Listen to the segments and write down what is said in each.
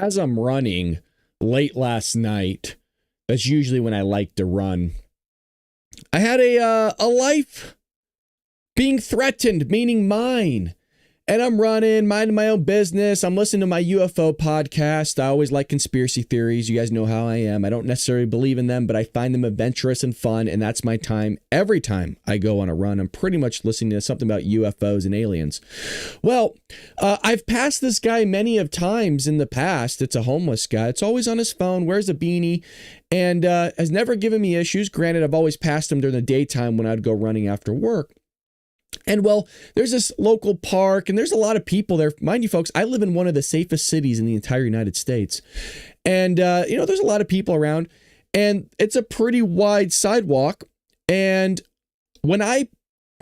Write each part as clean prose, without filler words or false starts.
as I'm running late last night, that's usually when I like to run, I had a life being threatened, meaning mine. And I'm running, minding my own business. I'm listening to my UFO podcast. I always like conspiracy theories. You guys know how I am. I don't necessarily believe in them, but I find them adventurous and fun. And that's my time. Every time I go on a run, I'm pretty much listening to something about UFOs and aliens. Well, I've passed this guy many of times in the past. It's a homeless guy. It's always on his phone, wears a beanie, and has never given me issues. Granted, I've always passed him during the daytime when I'd go running after work. And well, there's this local park and there's a lot of people there. Mind you, folks, I live in one of the safest cities in the entire United States. And, there's a lot of people around and it's a pretty wide sidewalk. And when I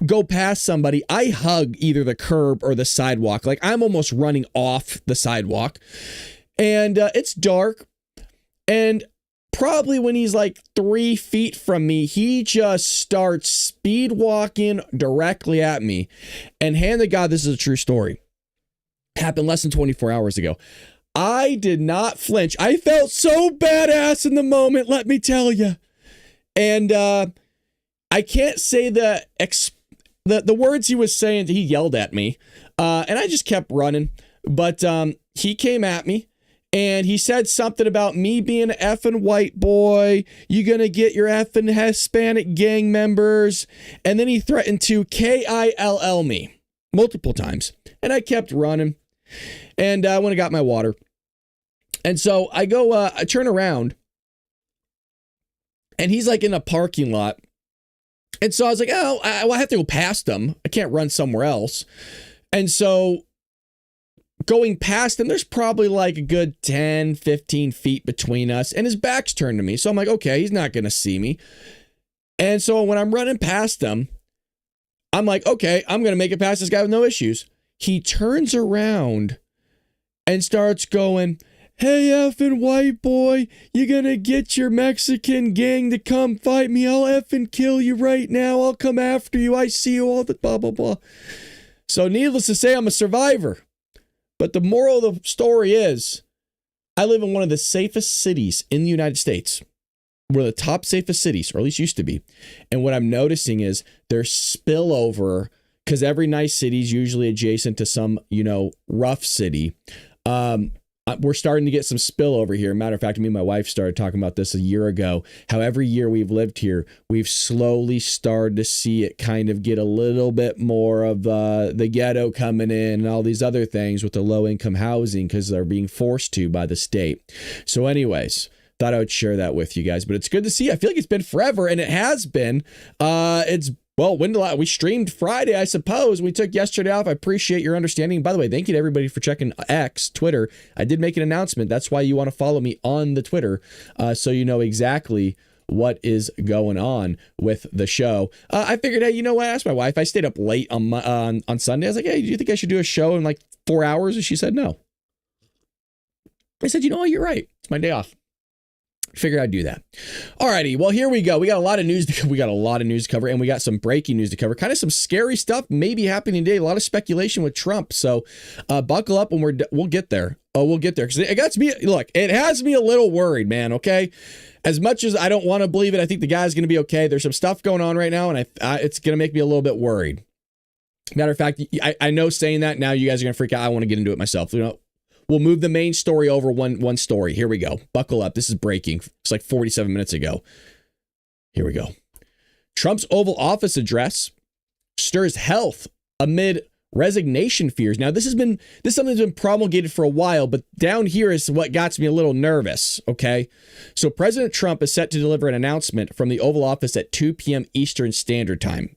go past somebody, I hug either the curb or the sidewalk. Like I'm almost running off the sidewalk and it's dark. And probably when he's like 3 feet from me, he just starts speed walking directly at me. And hand to God, this is a true story. Happened less than 24 hours ago. I did not flinch. I felt so badass in the moment, let me tell you. And I can't say the words he was saying. He yelled at me, and I just kept running. But he came at me. And he said something about me being an effing white boy. You're going to get your effing Hispanic gang members. And then he threatened to KILL me multiple times. And I kept running. And I went and got my water. And so I go, I turn around. And he's like in a parking lot. And so I was like, oh, I have to go past him. I can't run somewhere else. And so going past him, there's probably like a good 10, 15 feet between us, and his back's turned to me. So I'm like, okay, he's not going to see me. And so when I'm running past him, I'm like, okay, I'm going to make it past this guy with no issues. He turns around and starts going, hey, effing white boy, you going to get your Mexican gang to come fight me? I'll effing kill you right now. I'll come after you. I see you all the blah, blah, blah. So needless to say, I'm a survivor. But the moral of the story is, I live in one of the safest cities in the United States. One of the top safest cities, or at least used to be. And what I'm noticing is there's spillover, because every nice city is usually adjacent to some, rough city. We're starting to get some spillover here. Matter of fact, me and my wife started talking about this a year ago. How every year we've lived here, we've slowly started to see it kind of get a little bit more of the ghetto coming in and all these other things with the low income housing because they're being forced to by the state. So anyways, thought I would share that with you guys. But it's good to see. I feel like it's been forever, and it has been. Well, we streamed Friday, I suppose. We took yesterday off. I appreciate your understanding. By the way, thank you to everybody for checking X, Twitter. I did make an announcement. That's why you want to follow me on the Twitter, so you know exactly what is going on with the show. I figured, hey, you know what? I asked my wife. I stayed up late on Sunday. I was like, hey, do you think I should do a show in like 4 hours? And she said no. I said, you know what? You're right. It's my day off. Figured I'd do that. Alrighty, well, here we go. We got a lot of news to cover, and we got some breaking news to cover. Kind of some scary stuff maybe happening today. A lot of speculation with Trump. So buckle up when we'll get there. We'll get there, because it has me a little worried, man. Okay, as much as I don't want to believe it, I think the guy's going to be okay. There's some stuff going on right now, and it's going to make me a little bit worried. Matter of fact, I know saying that now you guys are going to freak out. I want to get into it myself. We'll move the main story over one story. Here we go. Buckle up. This is breaking. It's like 47 minutes ago. Here we go. Trump's Oval Office address stirs health amid resignation fears. Now, this is something that's been promulgated for a while, but down here is what got me a little nervous. Okay. So President Trump is set to deliver an announcement from the Oval Office at 2 p.m. Eastern Standard Time.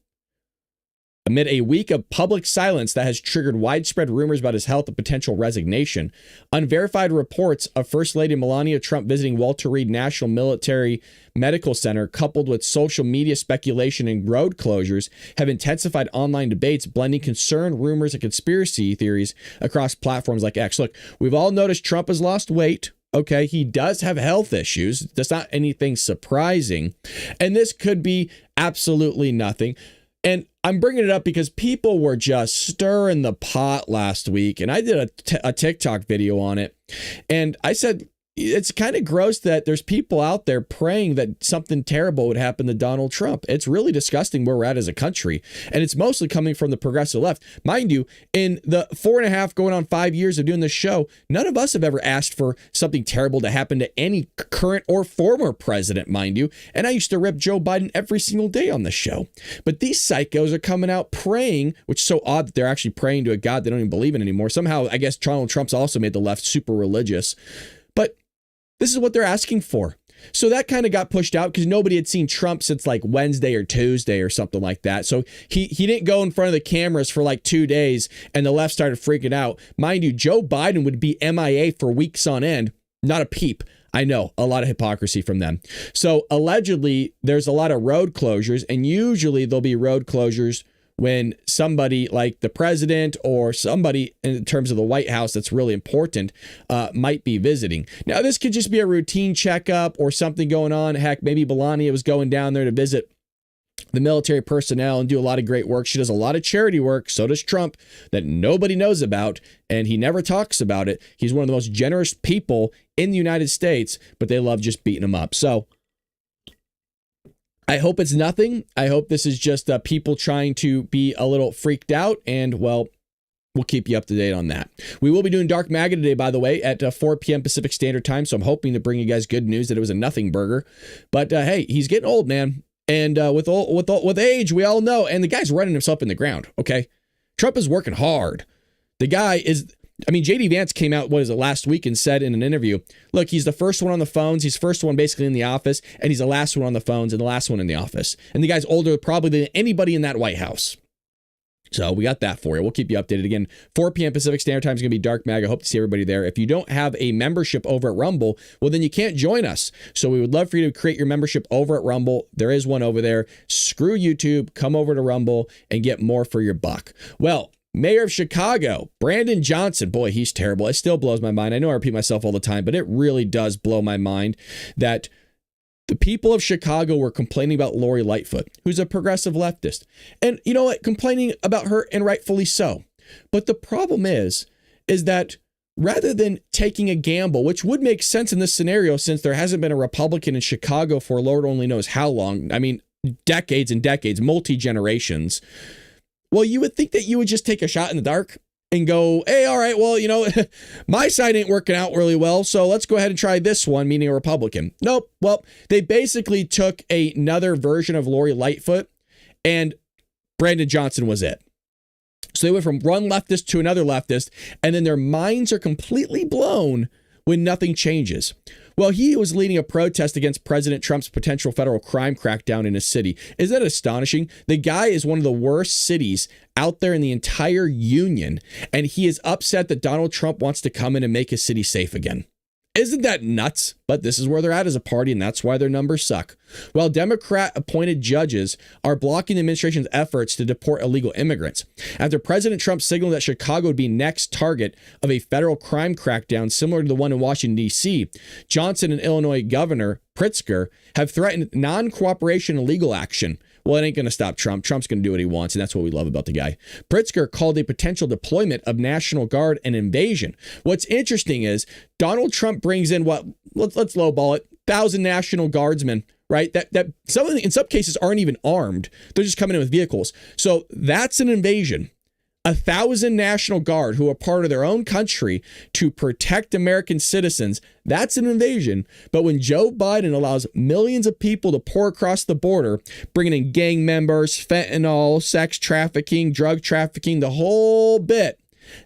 Amid a week of public silence that has triggered widespread rumors about his health and potential resignation, unverified reports of First Lady Melania Trump visiting Walter Reed National Military Medical Center, coupled with social media speculation and road closures, have intensified online debates, blending concern, rumors, and conspiracy theories across platforms like X. Look, we've all noticed Trump has lost weight. Okay, he does have health issues. That's not anything surprising. And this could be absolutely nothing. And I'm bringing it up because people were just stirring the pot last week. And I did a TikTok video on it. And I said, it's kind of gross that there's people out there praying that something terrible would happen to Donald Trump. It's really disgusting where we're at as a country. And it's mostly coming from the progressive left. Mind you, in the 4.5 going on 5 years of doing this show, none of us have ever asked for something terrible to happen to any current or former president, mind you. And I used to rip Joe Biden every single day on the show. But these psychos are coming out praying, which is so odd that they're actually praying to a God they don't even believe in anymore. Somehow, I guess Donald Trump's also made the left super religious. But this is what they're asking for. So that kind of got pushed out because nobody had seen Trump since like Wednesday or Tuesday or something like that. So he didn't go in front of the cameras for like 2 days and the left started freaking out. Mind you, Joe Biden would be MIA for weeks on end. Not a peep. I know, a lot of hypocrisy from them. So allegedly, there's a lot of road closures, and usually there'll be road closures when somebody like the president or somebody in terms of the White House that's really important might be visiting. Now, this could just be a routine checkup or something going on. Heck, maybe Melania was going down there to visit the military personnel and do a lot of great work. She does a lot of charity work. So does Trump, that nobody knows about, and he never talks about it. He's one of the most generous people in the United States, but they love just beating him up. So I hope it's nothing. I hope this is just people trying to be a little freaked out, and well, we'll keep you up to date on that. We will be doing Dark Maga today, by the way, at 4 p.m. Pacific Standard Time. So I'm hoping to bring you guys good news that it was a nothing burger. But hey, he's getting old, man. And with age, we all know. And the guy's running himself in the ground. OK, Trump is working hard. The guy is. I mean, J.D. Vance came out, last week and said in an interview, look, he's the first one on the phones. He's first one basically in the office, and he's the last one on the phones and the last one in the office. And the guy's older probably than anybody in that White House. So we got that for you. We'll keep you updated. Again, 4 p.m. Pacific Standard Time is going to be Dark Mag. I hope to see everybody there. If you don't have a membership over at Rumble, well, then you can't join us. So we would love for you to create your membership over at Rumble. There is one over there. Screw YouTube. Come over to Rumble and get more for your buck. Well, Mayor of Chicago, Brandon Johnson. Boy, he's terrible. It still blows my mind. I know I repeat myself all the time, but it really does blow my mind that the people of Chicago were complaining about Lori Lightfoot, who's a progressive leftist. And you know what? Complaining about her, and rightfully so. But the problem is that rather than taking a gamble, which would make sense in this scenario since there hasn't been a Republican in Chicago for Lord only knows how long. I mean, decades and decades, multi-generations. Well, you would think that you would just take a shot in the dark and go, hey, all right, well, you know, my side ain't working out really well, so let's go ahead and try this one, meaning a Republican. Nope. Well, they basically took another version of Lori Lightfoot, and Brandon Johnson was it. So they went from one leftist to another leftist, and then their minds are completely blown when nothing changes. Well, he was leading a protest against President Trump's potential federal crime crackdown in his city. Isn't that astonishing? The guy is one of the worst cities out there in the entire union, and he is upset that Donald Trump wants to come in and make his city safe again. Isn't that nuts? But this is where they're at as a party, and that's why their numbers suck. While Democrat-appointed judges are blocking the administration's efforts to deport illegal immigrants. After President Trump signaled that Chicago would be next target of a federal crime crackdown similar to the one in Washington, D.C., Johnson and Illinois Governor Pritzker have threatened non-cooperation and legal action. Well, it ain't going to stop Trump. Trump's going to do what he wants, and that's what we love about the guy. Pritzker called a potential deployment of National Guard an invasion. What's interesting is Donald Trump brings in what, let's lowball it, 1,000 National Guardsmen, right? That some of them, in some cases aren't even armed. They're just coming in with vehicles. So that's an invasion. 1,000 National Guard who are part of their own country to protect American citizens. That's an invasion. But when Joe Biden allows millions of people to pour across the border, bringing in gang members, fentanyl, sex trafficking, drug trafficking, the whole bit,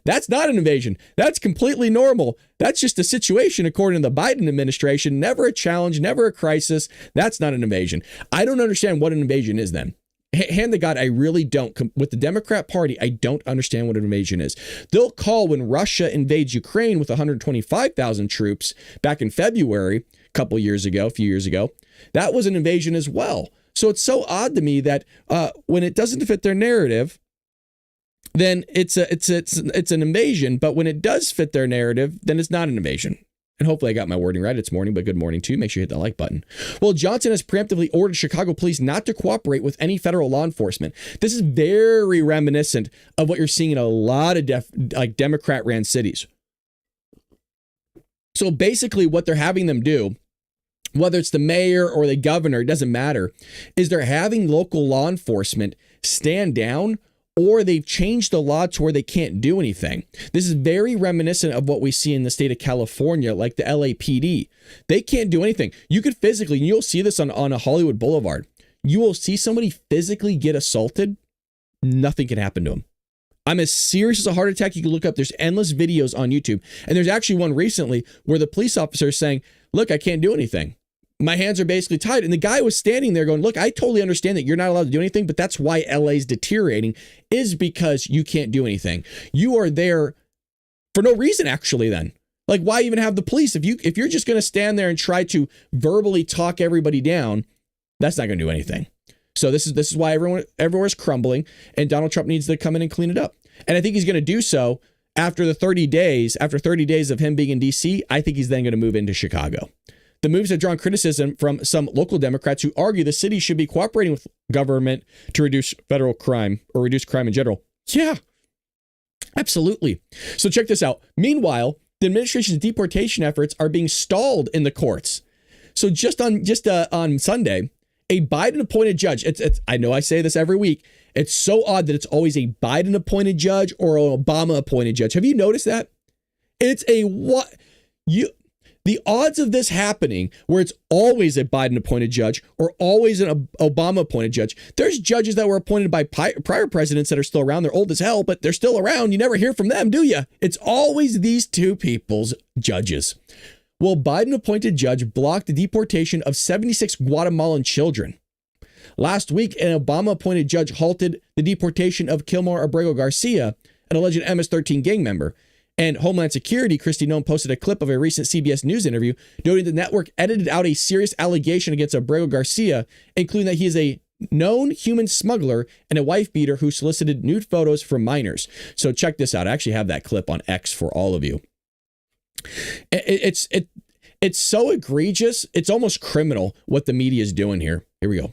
that's not an invasion. That's completely normal. That's just a situation according to the Biden administration. Never a challenge, never a crisis. That's not an invasion. I don't understand what an invasion is then. Hand to God, I really don't. With the Democrat Party, I don't understand what an invasion is. They'll call when Russia invades Ukraine with 125,000 troops back in February, a few years ago. That was an invasion as well. So it's so odd to me that when it doesn't fit their narrative, then it's an invasion. But when it does fit their narrative, then it's not an invasion. And hopefully I got my wording right. It's morning, but good morning to you. Make sure you hit that like button. Well, Johnson has preemptively ordered Chicago police not to cooperate with any federal law enforcement. This is very reminiscent of what you're seeing in a lot of Democrat-ran cities. So basically what they're having them do, whether it's the mayor or the governor, it doesn't matter, is they're having local law enforcement stand down, or they've changed the law to where they can't do anything. This is very reminiscent of what we see in the state of California, like the LAPD. They can't do anything. You could physically, and you'll see this on a Hollywood Boulevard, you will see somebody physically get assaulted. Nothing can happen to them. I'm as serious as a heart attack. You can look up, there's endless videos on YouTube. And there's actually one recently where the police officer is saying, look, I can't do anything. My hands are basically tied. And the guy was standing there going, look, I totally understand that you're not allowed to do anything, but that's why LA's deteriorating, is because you can't do anything. You are there for no reason, actually, then. Like, why even have the police? If you're just going to stand there and try to verbally talk everybody down, that's not going to do anything. So this is why everywhere's crumbling, and Donald Trump needs to come in and clean it up. And I think he's going to do so after 30 days of him being in DC. I think he's then going to move into Chicago. The moves have drawn criticism from some local Democrats who argue the city should be cooperating with government to reduce federal crime or reduce crime in general. Yeah, absolutely. So check this out. Meanwhile, the administration's deportation efforts are being stalled in the courts. So just on Sunday, a Biden-appointed judge, I know I say this every week, it's so odd that it's always a Biden-appointed judge or an Obama-appointed judge. Have you noticed that? It's the odds of this happening where it's always a Biden-appointed judge or always an Obama-appointed judge. There's judges that were appointed by prior presidents that are still around. They're old as hell, but they're still around. You never hear from them, do you? It's always these two people's judges. Well, Biden-appointed judge blocked the deportation of 76 Guatemalan children. Last week, an Obama-appointed judge halted the deportation of Kilmar Abrego Garcia, an alleged MS-13 gang member. And Homeland Security, Kristi Noem, posted a clip of a recent CBS News interview noting the network edited out a serious allegation against Abrego Garcia, including that he is a known human smuggler and a wife beater who solicited nude photos from minors. So check this out. I actually have that clip on X for all of you. It's so egregious. It's almost criminal what the media is doing here. Here we go.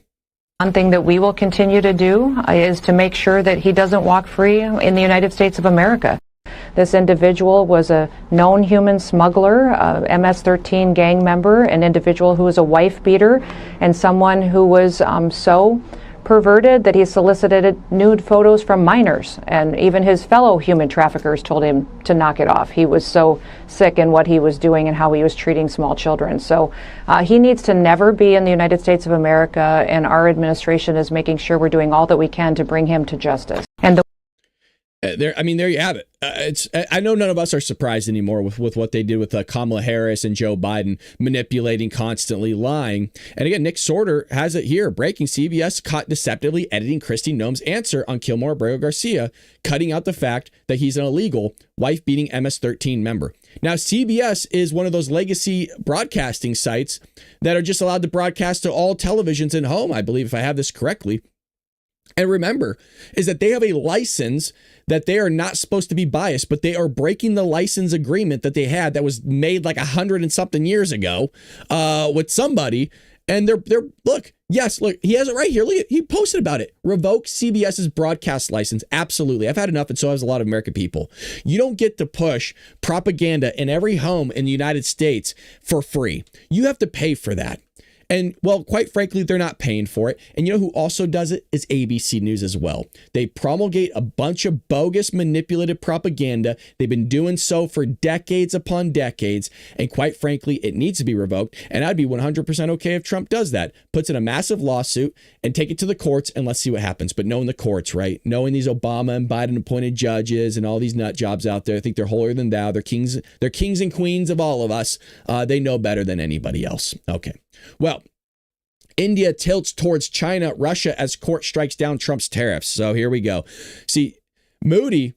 One thing that we will continue to do is to make sure that he doesn't walk free in the United States of America. This individual was a known human smuggler, a MS-13 gang member, an individual who was a wife beater, and someone who was so perverted that he solicited nude photos from minors. And even his fellow human traffickers told him to knock it off. He was so sick in what he was doing and how he was treating small children. So he needs to never be in the United States of America, and our administration is making sure we're doing all that we can to bring him to justice. And there you have it. I know none of us are surprised anymore with what they did with Kamala Harris and Joe Biden, manipulating, constantly lying. And again, Nick Sorter has it here. Breaking: CBS caught deceptively editing Kristi Noem's answer on Kilmar Abrego Garcia, cutting out the fact that he's an illegal wife-beating MS-13 member. Now, CBS is one of those legacy broadcasting sites that are just allowed to broadcast to all televisions in home, I believe, if I have this correctly. And remember, is that they have a license that they are not supposed to be biased, but they are breaking the license agreement that they had that was made like 100 and something years ago with somebody. And they're look, he has it right here. Look, he posted about it. Revoke CBS's broadcast license. Absolutely. I've had enough, and so has a lot of American people. You don't get to push propaganda in every home in the United States for free. You have to pay for that. And, well, quite frankly, they're not paying for it. And you know who also does it is ABC News as well. They promulgate a bunch of bogus, manipulated propaganda. They've been doing so for decades upon decades. And quite frankly, it needs to be revoked. And I'd be 100% okay if Trump does that. Puts in a massive lawsuit and take it to the courts, and let's see what happens. But knowing the courts, right? Knowing these Obama and Biden appointed judges and all these nut jobs out there, I think they're holier than thou. They're kings and queens of all of us. They know better than anybody else. Okay. Well, India tilts towards China, Russia as court strikes down Trump's tariffs. So here we go. See, Moody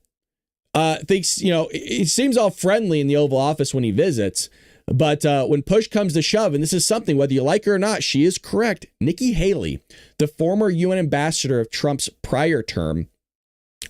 thinks, he seems all friendly in the Oval Office when he visits. But when push comes to shove, and this is something, whether you like her or not, she is correct. Nikki Haley, the former UN ambassador of Trump's prior term,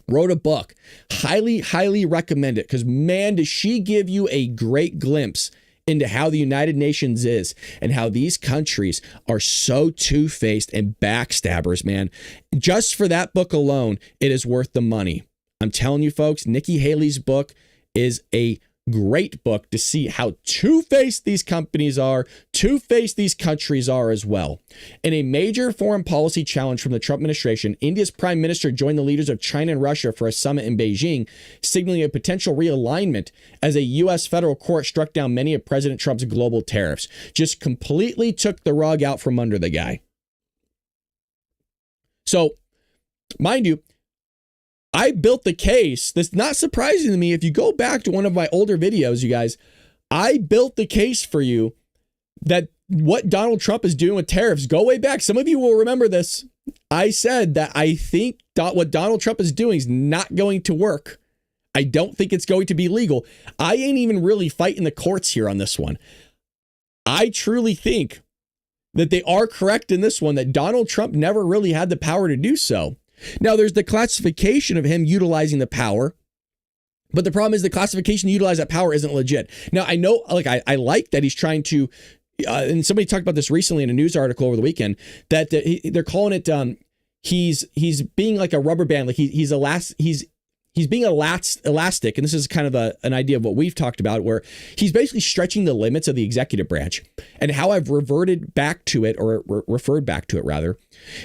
wrote a book. Highly, highly recommend it, because, man, does she give you a great glimpse into how the United Nations is and how these countries are so two-faced and backstabbers, man. Just for that book alone, it is worth the money. I'm telling you, folks, Nikki Haley's book is a great book to see how two-faced these companies are, two-faced these countries are as well. In a major foreign policy challenge from the Trump administration, India's prime minister joined the leaders of China and Russia for a summit in Beijing, signaling a potential realignment as a U.S. federal court struck down many of President Trump's global tariffs. Just completely took the rug out from under the guy. So, mind you, I built the case. That's not surprising to me. If you go back to one of my older videos, you guys, I built the case for you that what Donald Trump is doing with tariffs, go way back. Some of you will remember this. I said that I think what Donald Trump is doing is not going to work. I don't think it's going to be legal. I ain't even really fighting the courts here on this one. I truly think that they are correct in this one, that Donald Trump never really had the power to do so. Now, there's the classification of him utilizing the power, but the problem is the classification to utilize that power isn't legit. Now, I know, like, I like that he's trying to, and somebody talked about this recently in a news article over the weekend, that they're calling it, he's being like a rubber band, like he's being elastic, and this is kind of an idea of what we've talked about, where he's basically stretching the limits of the executive branch. And how I've reverted back to it, or referred back to it rather,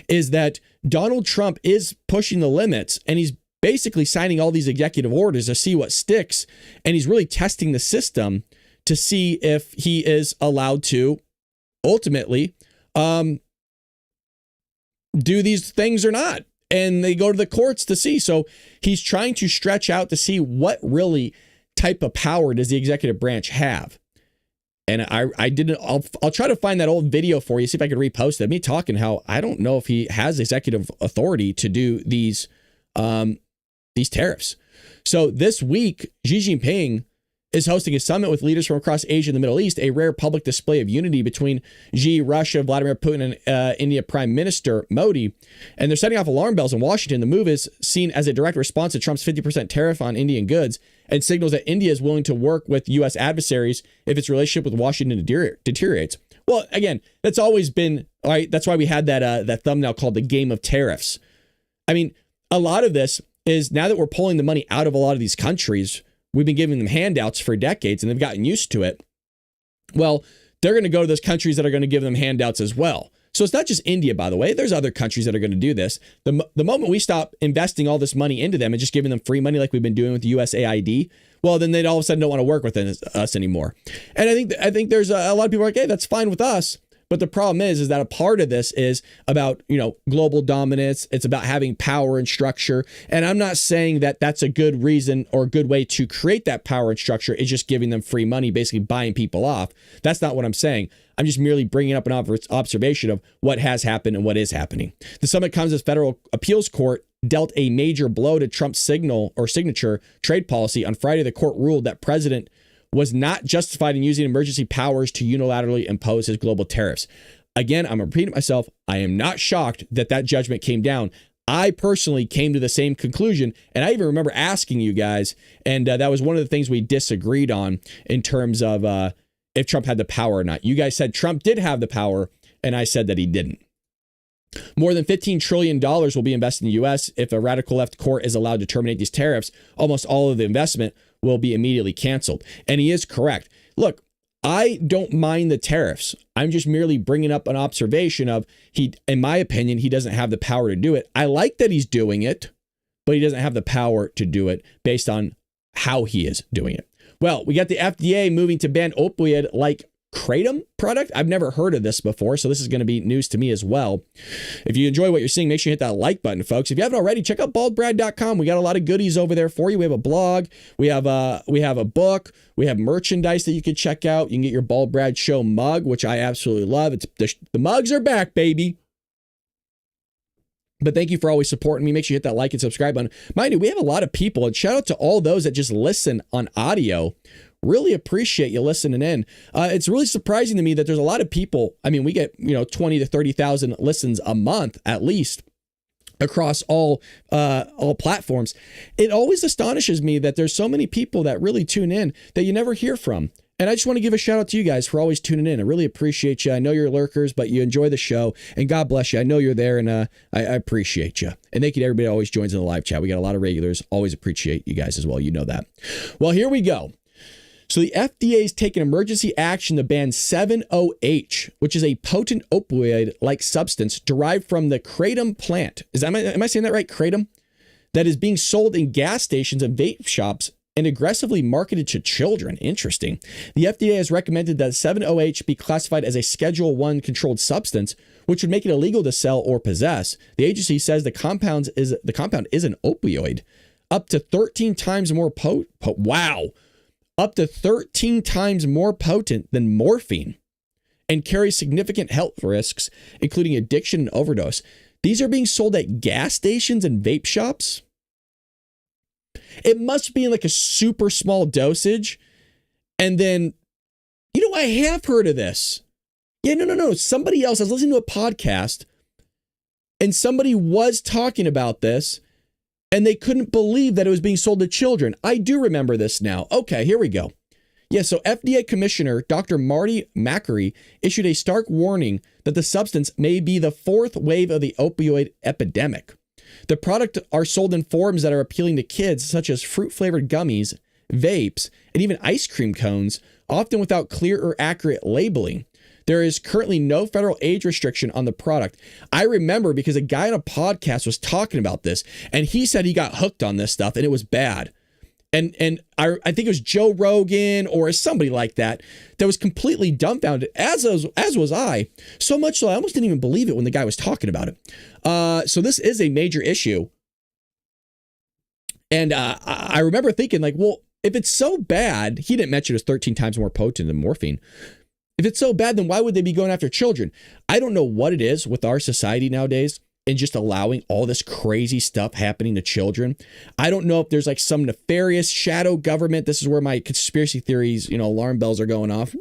is that Donald Trump is pushing the limits, and he's basically signing all these executive orders to see what sticks, and he's really testing the system to see if he is allowed to ultimately do these things or not. And they go to the courts to see. So he's trying to stretch out to see what really type of power does the executive branch have. And I'll try to find that old video for you, see if I can repost it. Me talking how I don't know if he has executive authority to do these tariffs. So this week, Xi Jinping is hosting a summit with leaders from across Asia and the Middle East, a rare public display of unity between Xi, Russia, Vladimir Putin, and India Prime Minister Modi. And they're setting off alarm bells in Washington. The move is seen as a direct response to Trump's 50% tariff on Indian goods and signals that India is willing to work with U.S. adversaries if its relationship with Washington deteriorates. Well, again, that's always been, all right, that's why we had that thumbnail called the Game of Tariffs. I mean, a lot of this is now that we're pulling the money out of a lot of these countries, we've been giving them handouts for decades and they've gotten used to it. Well, they're going to go to those countries that are going to give them handouts as well. So it's not just India, by the way. There's other countries that are going to do this. The moment we stop investing all this money into them and just giving them free money like we've been doing with the USAID, well, then they all of a sudden don't want to work with us anymore. And I think there's a lot of people are like, hey, that's fine with us. But the problem is that a part of this is about, global dominance. It's about having power and structure. And I'm not saying that that's a good reason or a good way to create that power and structure. It's just giving them free money, basically buying people off. That's not what I'm saying. I'm just merely bringing up an observation of what has happened and what is happening. The summit comes as federal appeals court dealt a major blow to Trump's signature trade policy. On Friday, the court ruled that President was not justified in using emergency powers to unilaterally impose his global tariffs. Again, I'm repeating myself. I am not shocked that judgment came down. I personally came to the same conclusion, and I even remember asking you guys, and that was one of the things we disagreed on in terms of if Trump had the power or not. You guys said Trump did have the power, and I said that he didn't. More than $15 trillion will be invested in the U.S. if a radical left court is allowed to terminate these tariffs. Almost all of the investment will be immediately canceled. And he is correct. Look, I don't mind the tariffs. I'm just merely bringing up an observation of in my opinion, he doesn't have the power to do it. I like that he's doing it, but he doesn't have the power to do it based on how he is doing it. Well, we got the FDA moving to ban opioid-like kratom product. I've never heard of this before, so this is going to be news to me as well. If you enjoy what you're seeing, make sure you hit that like button, folks. If you haven't already, check out baldbrad.com. We got a lot of goodies over there for you. We have a blog, we have a book, we have merchandise that you can check out. You can get your Bald Brad Show mug, which I absolutely love. The mugs are back, baby. But thank you for always supporting me. Make sure you hit that like and subscribe button. Mind you, we have a lot of people, and shout out to all those that just listen on audio. Really appreciate you listening in. It's really surprising to me that there's a lot of people. I mean, we get 20 to 30,000 listens a month at least across all platforms. It always astonishes me that there's so many people that really tune in that you never hear from. And I just want to give a shout out to you guys for always tuning in. I really appreciate you. I know you're lurkers, but you enjoy the show. And God bless you. I know you're there, and I appreciate you. And thank you to everybody who always joins in the live chat. We got a lot of regulars. Always appreciate you guys as well. You know that. Well, here we go. So the FDA is taking emergency action to ban 7-OH, which is a potent opioid-like substance derived from the kratom plant. Am I saying that right? Kratom? That is being sold in gas stations and vape shops and aggressively marketed to children. Interesting. The FDA has recommended that 7-OH be classified as a Schedule I controlled substance, which would make it illegal to sell or possess. The agency says the compound is an opioid, up to 13 times more up to 13 times more potent than morphine, and carries significant health risks, including addiction and overdose. These are being sold at gas stations and vape shops. It must be in like a super small dosage. And then, I have heard of this. Yeah, no. Somebody else, I was listening to a podcast and somebody was talking about this and they couldn't believe that it was being sold to children. I do remember this now. Okay, here we go. Yeah, so FDA Commissioner Dr. Marty Makary issued a stark warning that the substance may be the fourth wave of the opioid epidemic. The product are sold in forms that are appealing to kids, such as fruit-flavored gummies, vapes, and even ice cream cones, often without clear or accurate labeling. There is currently no federal age restriction on the product. I remember because a guy on a podcast was talking about this, and he said he got hooked on this stuff, and it was bad. And I think it was Joe Rogan or somebody like that was completely dumbfounded, as was I. So much so I almost didn't even believe it when the guy was talking about it. So this is a major issue. And I remember thinking like, well, if it's so bad, he didn't mention it's 13 times more potent than morphine. If it's so bad, then why would they be going after children? I don't know what it is with our society nowadays and just allowing all this crazy stuff happening to children. I don't know if there's like some nefarious shadow government. This is where my conspiracy theories, alarm bells are going off.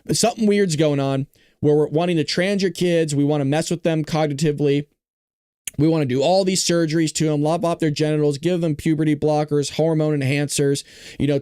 But something weird's going on where we're wanting to trans your kids. We want to mess with them cognitively. We want to do all these surgeries to them, lop off their genitals, give them puberty blockers, hormone enhancers,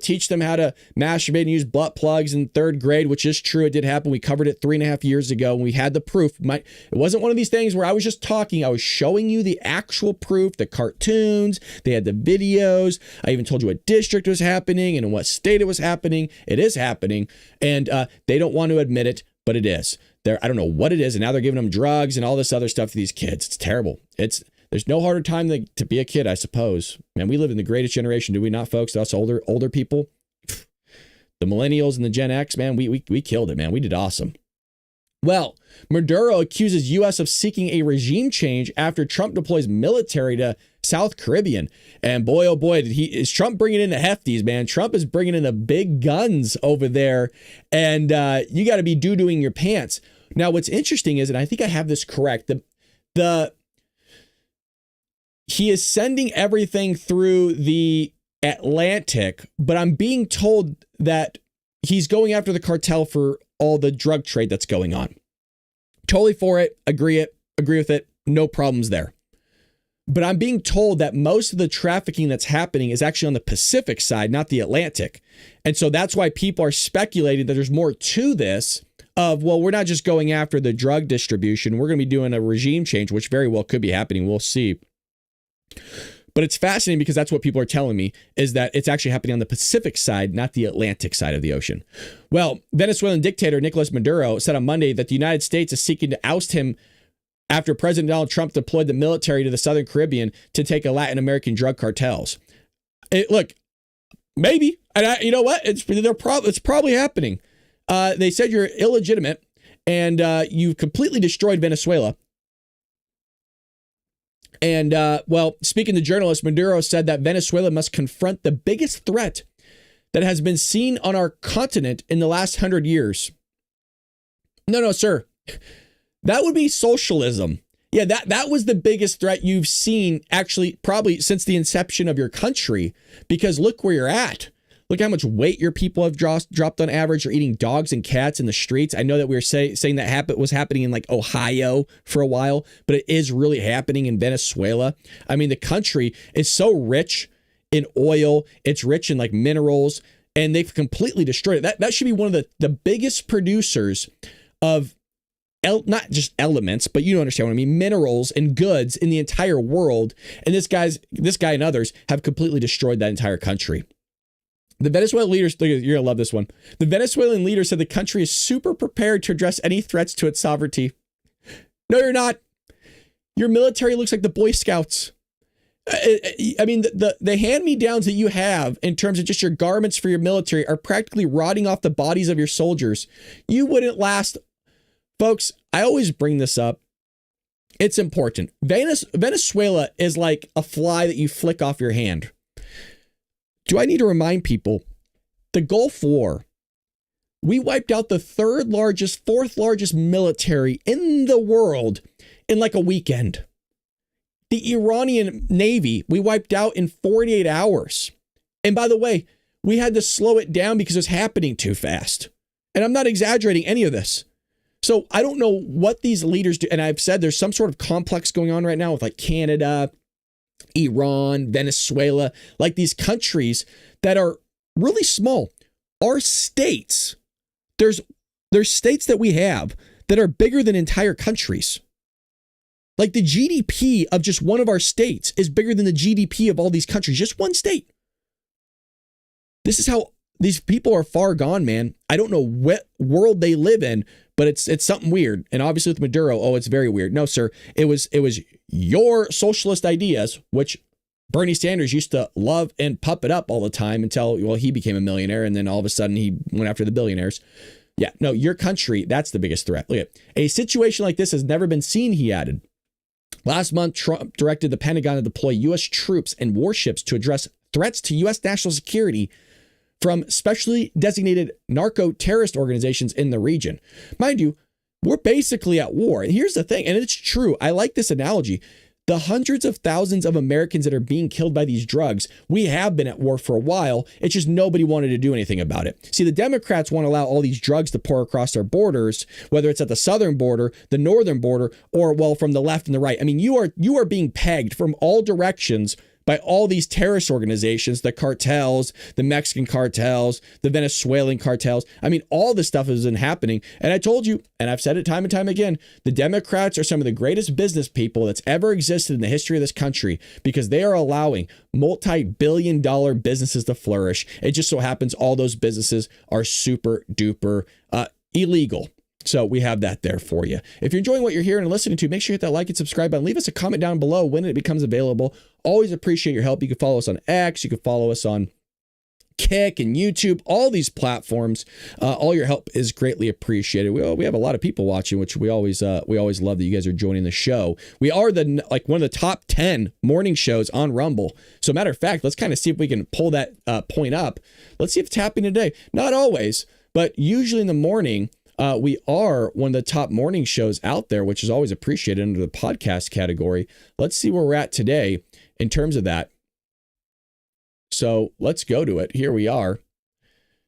teach them how to masturbate and use butt plugs in third grade, which is true. It did happen. We covered it 3.5 years ago and we had the proof. It wasn't one of these things where I was just talking. I was showing you the actual proof, the cartoons. They had the videos. I even told you what district was happening and in what state it was happening. It is happening. And they don't want to admit it, but it is. I don't know what it is, and now they're giving them drugs and all this other stuff to these kids. It's terrible. There's no harder time to be a kid, I suppose. Man, we live in the greatest generation, do we not, folks? Us older people, the millennials and the Gen X, man, we killed it, man. We did awesome. Well, Maduro accuses U.S. of seeking a regime change after Trump deploys military to South Caribbean. And boy, oh boy, is Trump bringing in the hefties, man. Trump is bringing in the big guns over there. And you got to be doo-dooing your pants. Now, what's interesting is, and I think I have this correct, he is sending everything through the Atlantic, but I'm being told that he's going after the cartel for all the drug trade that's going on. Totally for it. Agree with it. No problems there. But I'm being told that most of the trafficking that's happening is actually on the Pacific side, not the Atlantic. And so that's why people are speculating that there's more to this of, well, we're not just going after the drug distribution. We're going to be doing a regime change, which very well could be happening. We'll see. But it's fascinating because that's what people are telling me, is that it's actually happening on the Pacific side, not the Atlantic side of the ocean. Well, Venezuelan dictator Nicolas Maduro said on Monday that the United States is seeking to oust him after President Donald Trump deployed the military to the Southern Caribbean to take a Latin American drug cartels. Look, maybe. And you know what? It's probably happening. They said you're illegitimate and you've completely destroyed Venezuela. And, well, speaking to journalists, Maduro said that Venezuela must confront the biggest threat that has been seen on our continent in the last 100 years. No, sir. That would be socialism. Yeah, that was the biggest threat you've seen, actually, probably since the inception of your country, because look where you're at. Look how much weight your people have dropped on average. You're eating dogs and cats in the streets. I know that we were saying that was happening in like Ohio for a while, but it is really happening in Venezuela. I mean, the country is so rich in oil. It's rich in like minerals. and they've completely destroyed it. That should be one of the biggest producers of not just elements, but you understand what I mean, minerals and goods in the entire world. And this guy and others have completely destroyed that entire country. The Venezuelan leaders, you're going to love this one. The Venezuelan leader said the country is super prepared to address any threats to its sovereignty. No, you're not. Your military looks like the Boy Scouts. I mean, the hand-me-downs that you have in terms of just your garments for your military are practically rotting off the bodies of your soldiers. You wouldn't last. Folks, I always bring this up. It's important. Venezuela is like a fly that you flick off your hand. Do I need to remind people, the Gulf War, we wiped out the fourth largest military in the world in like a weekend. The Iranian Navy, we wiped out in 48 hours. And by the way, we had to slow it down because it was happening too fast. And I'm not exaggerating any of this. So I don't know what these leaders do. And I've said there's some sort of complex going on right now with like Canada, Iran, Venezuela, like these countries that are really small. Our states, there's states that we have that are bigger than entire countries. Like the GDP of just one of our states is bigger than the GDP of all these countries, just one state. This is how these people are far gone, man. I don't know what world they live in, but it's something weird. And obviously with Maduro, it's very weird. No, sir, it was your socialist ideas, which Bernie Sanders used to love and puppet up all the time until, well, he became a millionaire. And then all of a sudden he went after the billionaires. Yeah, no, your country, that's the biggest threat. Look at a situation like this has never been seen, he added. Last month, Trump directed the Pentagon to deploy U.S. troops and warships to address threats to U.S. national security from specially designated narco-terrorist organizations in the region. Mind you, we're basically at war. And here's the thing, and it's true. I like this analogy. The hundreds of thousands of Americans that are being killed by these drugs, we have been at war for a while. It's just nobody wanted to do anything about it. See, the Democrats want to allow all these drugs to pour across our borders, whether it's at the southern border, the northern border, or, well, from the left and the right. I mean, you are being pegged from all directions by all these terrorist organizations, the cartels, the Mexican cartels, the Venezuelan cartels. I mean, all this stuff has been happening. And I told you, and I've said it time and time again, the Democrats are some of the greatest business people that's ever existed in the history of this country because they are allowing multi-billion-dollar businesses to flourish. It just so happens all those businesses are super duper illegal. So we have that there for you. If you're enjoying what you're hearing and listening to, make sure you hit that like and subscribe button. Leave us a comment down below when it becomes available. Always appreciate your help. You can follow us on X. You can follow us on Kick and YouTube, all these platforms. All your help is greatly appreciated. We have a lot of people watching, which we always love that you guys are joining the show. We are one of the top 10 morning shows on Rumble. So matter of fact, let's kind of see if we can pull that point up. Let's see if it's happening today. Not always, but usually in the morning, we are one of the top morning shows out there, which is always appreciated under the podcast category. Let's see where we're at today in terms of that. So let's go to it. Here we are.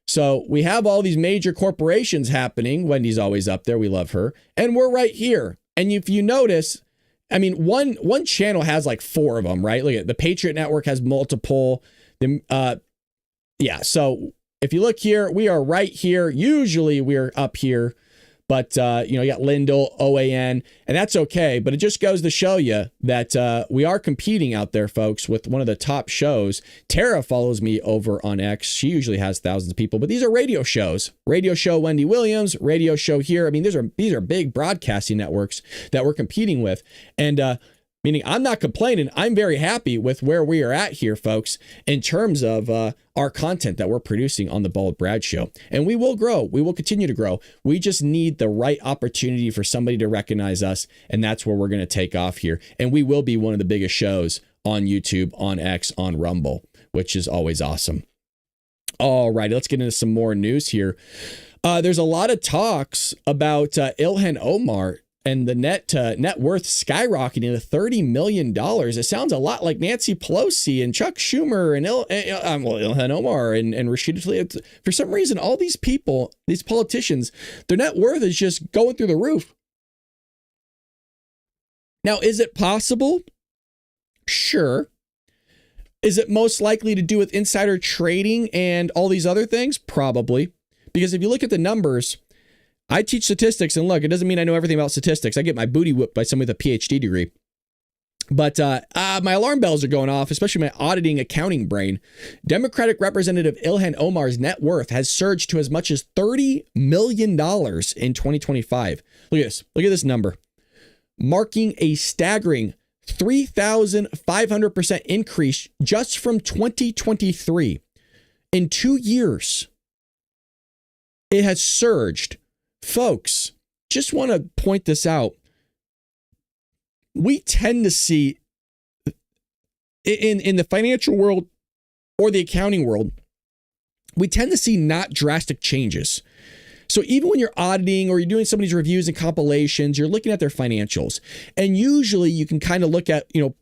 So we have all these major corporations happening. Wendy's always up there. We love her. And we're right here. And if you notice, I mean, one channel has like 4 of them, right? Look at the Patriot Network has multiple. Yeah. So if you look here, we are right here. Usually we're up here, but you got Lindell, OAN, and that's okay. But it just goes to show you that we are competing out there, folks, with one of the top shows. Tara follows me over on X. She usually has thousands of people, but these are radio shows. Radio show Wendy Williams, radio show here. I mean, these are big broadcasting networks that we're competing with, and meaning I'm not complaining. I'm very happy with where we are at here, folks, in terms of our content that we're producing on the Bald Brad Show. And we will grow. We will continue to grow. We just need the right opportunity for somebody to recognize us. And that's where we're going to take off here. And we will be one of the biggest shows on YouTube, on X, on Rumble, which is always awesome. All right, let's get into some more news here. There's a lot of talks about Ilhan Omar and the net worth skyrocketing to $30 million. It sounds a lot like Nancy Pelosi and Chuck Schumer and Ilhan Omar and Rashida Tlaib. For some reason, all these people, these politicians, their net worth is just going through the roof. Now, is it possible? Sure. Is it most likely to do with insider trading and all these other things? Probably. Because if you look at the numbers, I teach statistics, and look, it doesn't mean I know everything about statistics. I get my booty whipped by somebody with a PhD degree. But my alarm bells are going off, especially my auditing accounting brain. Democratic Representative Ilhan Omar's net worth has surged to as much as $30 million in 2025. Look at this. Look at this number. Marking a staggering 3,500% increase just from 2023. In 2 years, it has surged. Folks, just want to point this out. We tend to see in the financial world or the accounting world, we tend to see not drastic changes. So even when you're auditing or you're doing somebody's reviews and compilations, you're looking at their financials. And usually you can kind of look at, your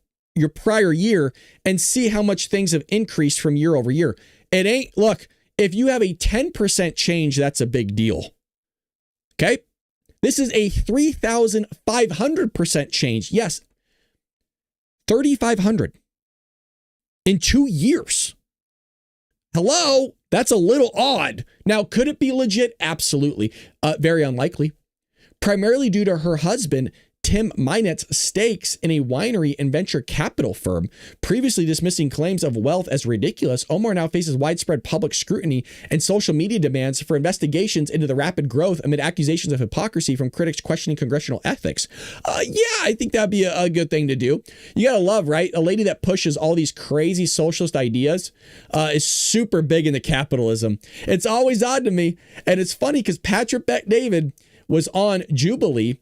prior year and see how much things have increased from year over year. It ain't, look, if you have a 10% change, that's a big deal. Okay? This is a 3,500% change. Yes. 3,500 in 2 years. Hello? That's a little odd. Now, could it be legit? Absolutely. Very unlikely. Primarily due to her husband, Tim Mynet's stakes in a winery and venture capital firm. Previously dismissing claims of wealth as ridiculous, Omar now faces widespread public scrutiny and social media demands for investigations into the rapid growth amid accusations of hypocrisy from critics questioning congressional ethics. I think that'd be a good thing to do. You gotta love, right? A lady that pushes all these crazy socialist ideas is super big into capitalism. It's always odd to me. And it's funny because Patrick Bet-David was on Jubilee,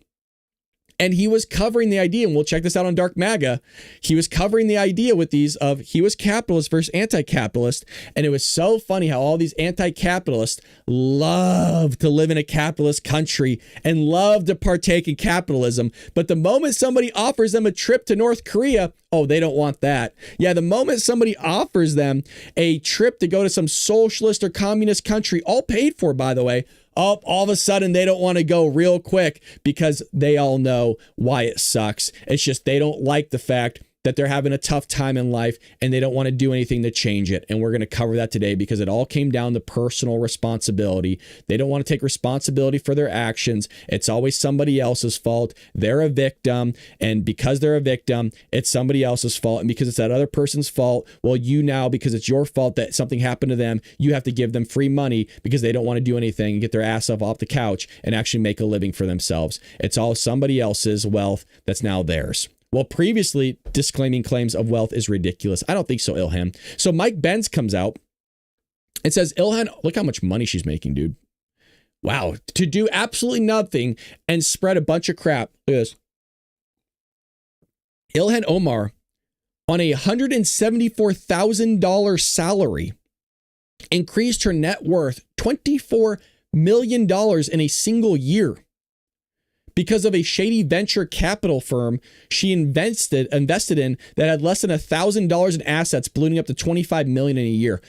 and he was covering the idea, and we'll check this out on Dark MAGA. He was covering the idea with these of he was capitalist versus anti-capitalist. And it was so funny how all these anti-capitalists love to live in a capitalist country and love to partake in capitalism. But the moment somebody offers them a trip to North Korea, oh, they don't want that. Yeah, the moment somebody offers them a trip to go to some socialist or communist country, all paid for, by the way, all of a sudden they don't want to go real quick because they all know why it sucks. It's just they don't like the fact that they're having a tough time in life and they don't want to do anything to change it. And we're going to cover that today because it all came down to personal responsibility. They don't want to take responsibility for their actions. It's always somebody else's fault. They're a victim. And because they're a victim, it's somebody else's fault. And because it's that other person's fault, well, you now, because it's your fault that something happened to them, you have to give them free money because they don't want to do anything and get their ass up off the couch and actually make a living for themselves. It's all somebody else's wealth that's now theirs. Well, previously disclaiming claims of wealth is ridiculous. I don't think so, Ilhan. So Mike Benz comes out and says, Ilhan, look how much money she's making, dude. Wow. To do absolutely nothing and spread a bunch of crap. Look at this. Ilhan Omar, on a $174,000 salary, increased her net worth $24 million in a single year. Because of a shady venture capital firm she invested in that had less than $1,000 in assets, ballooning up to $25 million in a year.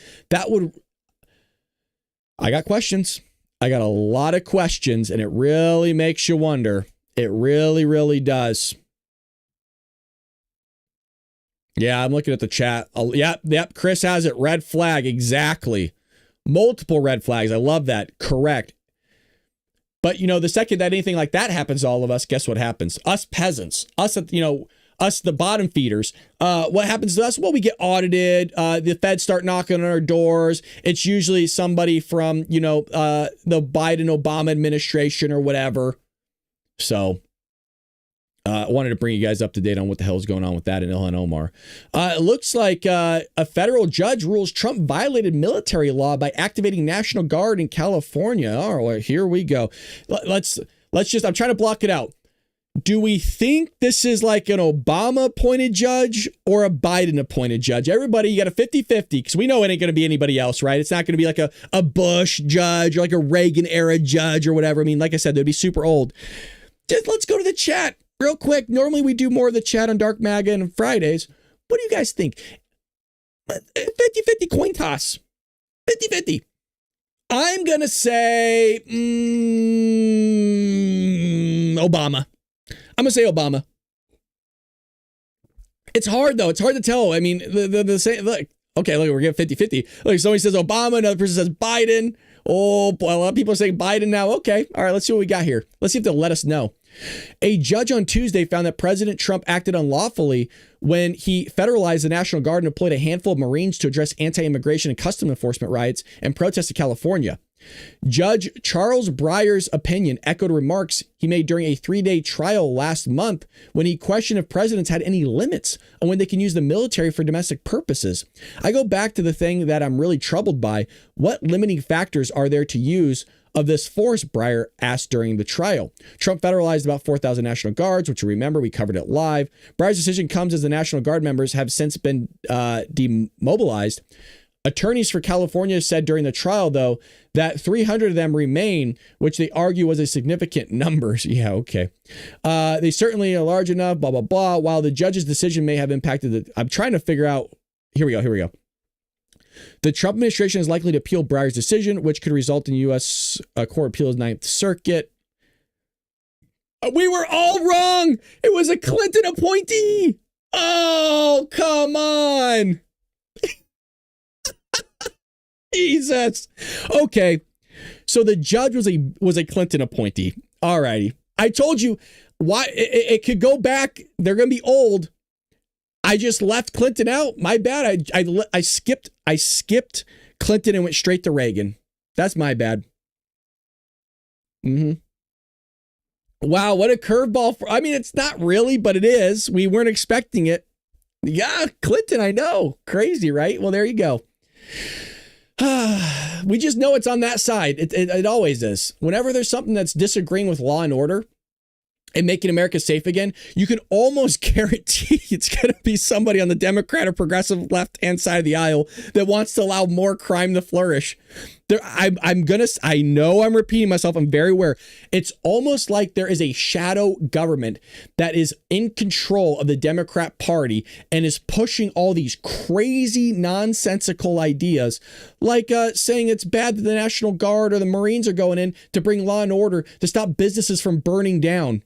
I got questions. I got a lot of questions, and it really makes you wonder. It really, really does. Yeah, I'm looking at the chat. Yep. Chris has it. Red flag. Exactly. Multiple red flags. I love that. Correct. But, the second that anything like that happens to all of us, guess what happens? Us peasants, us, the bottom feeders. What happens to us? Well, we get audited. The feds start knocking on our doors. It's usually somebody from, the Biden-Obama administration or whatever. So I wanted to bring you guys up to date on what the hell is going on with that in Ilhan Omar. It looks like a federal judge rules Trump violated military law by activating National Guard in California. All right, here we go. Let's just, I'm trying to block it out. Do we think this is like an Obama appointed judge or a Biden appointed judge? Everybody, you got a 50-50 because we know it ain't going to be anybody else, right? It's not going to be like a Bush judge or like a Reagan era judge or whatever. I mean, like I said, they'd be super old. Just let's go to the chat. Real quick, normally we do more of the chat on Dark MAGA and Fridays. What do you guys think? 50-50 coin toss. 50-50. I'm going to say Obama. I'm going to say Obama. It's hard though. It's hard to tell. I mean, the same, look, okay, look, we're getting 50-50. Like somebody says Obama, another person says Biden. Oh, boy, a lot of people are saying Biden now. Okay. All right, let's see what we got here. Let's see if they'll let us know. A judge on Tuesday found that President Trump acted unlawfully when he federalized the National Guard and deployed a handful of Marines to address anti-immigration and custom enforcement riots and protests in California. Judge Charles Breyer's opinion echoed remarks he made during a 3-day trial last month when he questioned if presidents had any limits on when they can use the military for domestic purposes. I go back to the thing that I'm really troubled by. What limiting factors are there to use of this force, Breyer asked during the trial. Trump federalized about 4,000 National Guards, which you remember, we covered it live. Breyer's decision comes as the National Guard members have since been demobilized. Attorneys for California said during the trial, though, that 300 of them remain, which they argue was a significant number. Yeah, okay. They certainly are large enough, blah, blah, blah. While the judge's decision may have impacted the... I'm trying to figure out... Here we go. The Trump administration is likely to appeal Breyer's decision, which could result in U.S. Court of Appeals Ninth Circuit. We were all wrong. It was a Clinton appointee. Oh, come on. Jesus. Okay. So the judge was a Clinton appointee. All righty. I told you why it could go back. They're going to be old. I just left Clinton out. My bad. I skipped Clinton and went straight to Reagan. That's my bad. Wow, what a curveball. I mean, it's not really, but it is. We weren't expecting it. Yeah, Clinton, I know. Crazy, right? Well, there you go. We just know it's on that side. It always is. Whenever there's something that's disagreeing with law and order and making America safe again, you can almost guarantee it's going to be somebody on the Democrat or progressive left-hand side of the aisle that wants to allow more crime to flourish. I know I'm repeating myself. I'm very aware. It's almost like there is a shadow government that is in control of the Democrat Party and is pushing all these crazy, nonsensical ideas, like saying it's bad that the National Guard or the Marines are going in to bring law and order to stop businesses from burning down.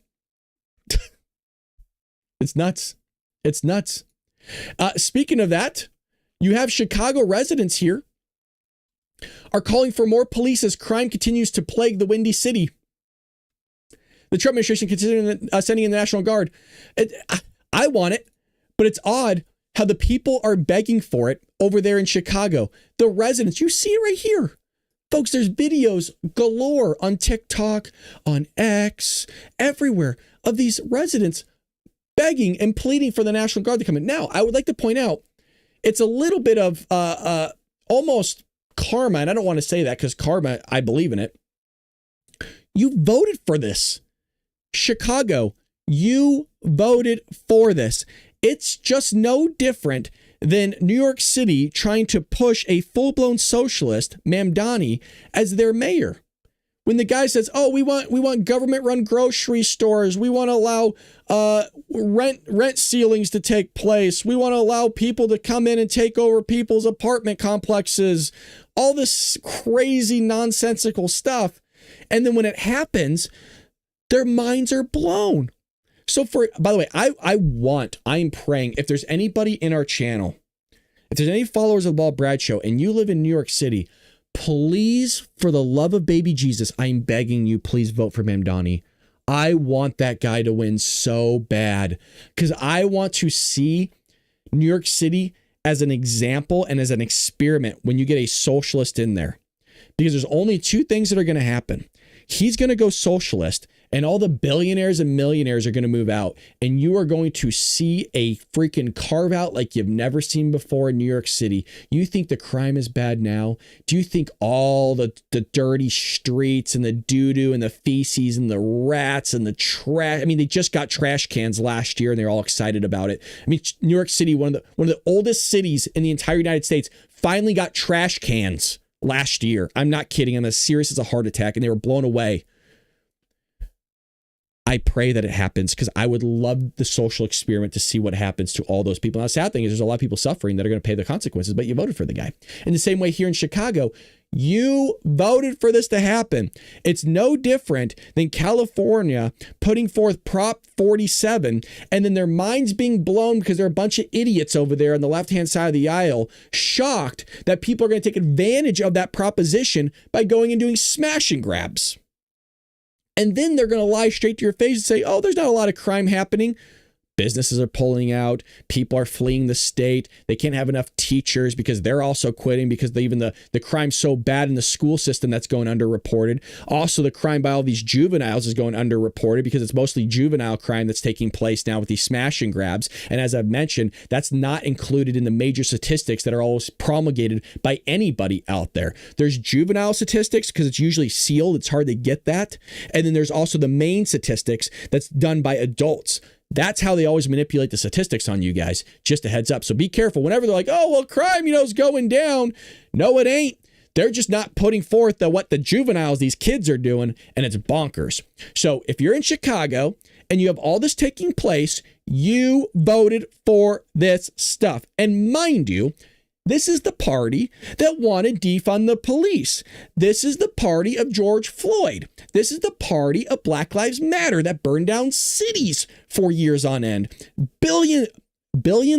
It's nuts. It's nuts. Speaking of that, you have Chicago residents here are calling for more police as crime continues to plague the Windy City. The Trump administration considering sending in the National Guard. I want it, but it's odd how the people are begging for it over there in Chicago. The residents, you see it right here. Folks, there's videos galore on TikTok, on X, everywhere of these residents begging and pleading for the National Guard to come in. Now, I would like to point out, it's a little bit of almost karma, and I don't want to say that because karma, I believe in it. You voted for this. Chicago, you voted for this. It's just no different than New York City trying to push a full-blown socialist, Mamdani, as their mayor. When the guy says, "Oh, we want government-run grocery stores. We want to allow rent ceilings to take place. We want to allow people to come in and take over people's apartment complexes." All this crazy, nonsensical stuff. And then when it happens, their minds are blown. So by the way, I'm praying, if there's anybody in our channel, if there's any followers of the Bob Brad Show and you live in New York City, please, for the love of baby Jesus, I'm begging you, please vote for Mamdani. I want that guy to win so bad because I want to see New York City as an example and as an experiment when you get a socialist in there. Because there's only two things that are going to happen. He's going to go socialist and all the billionaires and millionaires are going to move out. And you are going to see a freaking carve out like you've never seen before in New York City. You think the crime is bad now? Do you think all the dirty streets and the doo-doo and the feces and the rats and the trash? I mean, they just got trash cans last year and they're all excited about it. I mean, New York City, one of the oldest cities in the entire United States, finally got trash cans last year. I'm not kidding. I'm as serious as a heart attack, and they were blown away. I pray that it happens because I would love the social experiment to see what happens to all those people. Now, the sad thing is there's a lot of people suffering that are going to pay the consequences, but you voted for the guy. In the same way here in Chicago, you voted for this to happen. It's no different than California putting forth Prop 47 and then their minds being blown because there are a bunch of idiots over there on the left-hand side of the aisle, shocked that people are going to take advantage of that proposition by going and doing smash and grabs. And then they're going to lie straight to your face and say, oh, there's not a lot of crime happening. Businesses are pulling out. People are fleeing the state. They can't have enough teachers because they're also quitting because even the crime's so bad in the school system that's going underreported. Also, the crime by all these juveniles is going underreported because it's mostly juvenile crime that's taking place now with these smash and grabs. And as I've mentioned, that's not included in the major statistics that are always promulgated by anybody out there. There's juvenile statistics because it's usually sealed. It's hard to get that. And then there's also the main statistics that's done by adults. That's how they always manipulate the statistics on you guys. Just a heads up. So be careful. Whenever they're like, oh, well, crime, is going down. No, it ain't. They're just not putting forth what the juveniles, these kids are doing, and it's bonkers. So if you're in Chicago and you have all this taking place, you voted for this stuff. And mind you, this is the party that wanted defund the police. This is the party of George Floyd. This is the party of Black Lives Matter that burned down cities for years on end. Billions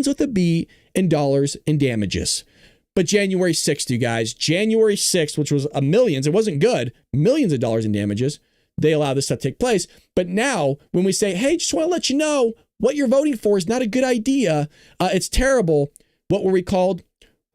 with a B in dollars in damages. But January 6th, you guys, January 6th, which was millions, it wasn't good, millions of dollars in damages. They allowed this stuff to take place. But now when we say, hey, just want to let you know what you're voting for is not a good idea. It's terrible. What were we called?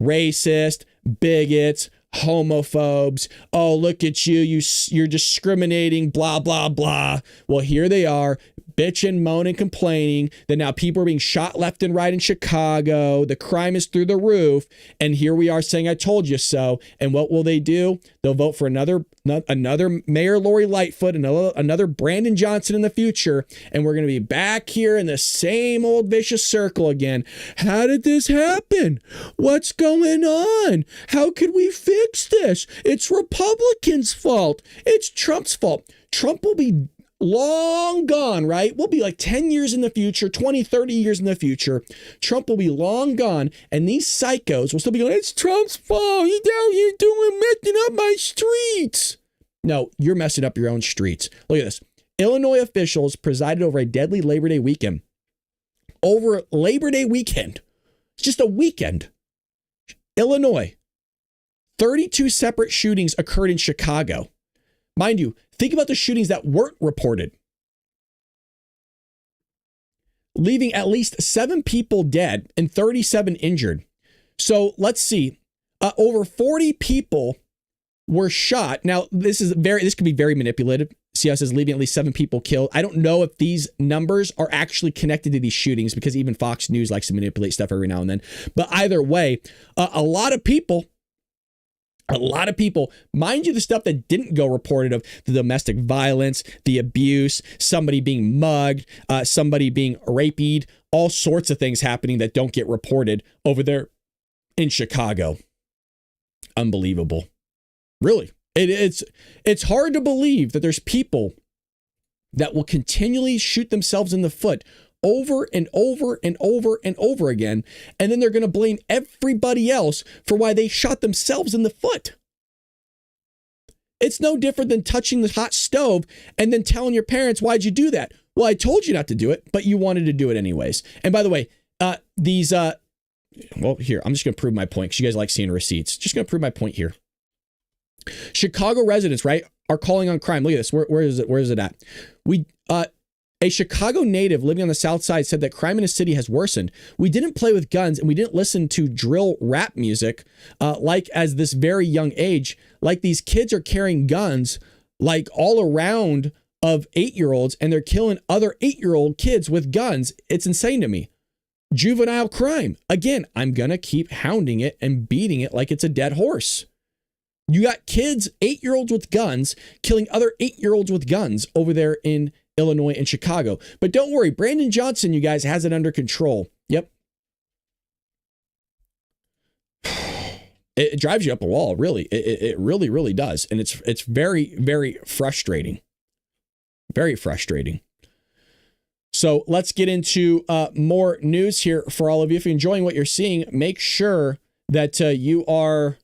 Racist, bigots, homophobes. Oh, look at you. You're discriminating, blah, blah, blah. Well, here they are bitching, moaning, complaining that now people are being shot left and right in Chicago. The crime is through the roof. And here we are saying, I told you so. And what will they do? They'll vote for another Mayor Lori Lightfoot, another Brandon Johnson in the future. And we're going to be back here in the same old vicious circle again. How did this happen? What's going on? How could we fix this? It's Republicans' fault. It's Trump's fault. Trump will be long gone, right? We'll be like 10 years in the future, 20, 30 years in the future. Trump will be long gone. And these psychos will still be going, it's Trump's fault. He's down here messing up my streets. No, you're messing up your own streets. Look at this. Illinois officials presided over a deadly Labor Day weekend. Over Labor Day weekend. It's just a weekend. Illinois. 32 separate shootings occurred in Chicago. Mind you, think about the shootings that weren't reported. Leaving at least 7 people dead and 37 injured. So let's see. Over 40 people were shot. Now, this could be very manipulative. CS is leaving at least 7 people killed. I don't know if these numbers are actually connected to these shootings because even Fox News likes to manipulate stuff every now and then. But either way, a lot of people, mind you, the stuff that didn't go reported of the domestic violence, the abuse, somebody being mugged, somebody being raped, all sorts of things happening that don't get reported over there in Chicago. Unbelievable. Really. It's hard to believe that there's people that will continually shoot themselves in the foot over and over and over and over again. And then they're going to blame everybody else for why they shot themselves in the foot. It's no different than touching the hot stove and then telling your parents, why'd you do that? Well, I told you not to do it, but you wanted to do it anyways. And by the way, here, I'm just going to prove my point because you guys like seeing receipts. Just going to prove my point here. Chicago residents, right, are calling on crime. Look at this. Where is it? Where is it at? A Chicago native living on the South Side said that crime in his city has worsened. We didn't play with guns and we didn't listen to drill rap music like as this very young age. Like these kids are carrying guns like all around of 8-year-olds and they're killing other 8-year-old kids with guns. It's insane to me. Juvenile crime. Again, I'm going to keep hounding it and beating it like it's a dead horse. You got kids, 8-year-olds with guns, killing other 8-year-olds with guns over there in Illinois and Chicago. But don't worry, Brandon Johnson, you guys, has it under control. Yep. It drives you up a wall, really. It really, really does. And it's very, very frustrating. Very frustrating. So let's get into more news here for all of you. If you're enjoying what you're seeing, make sure that you are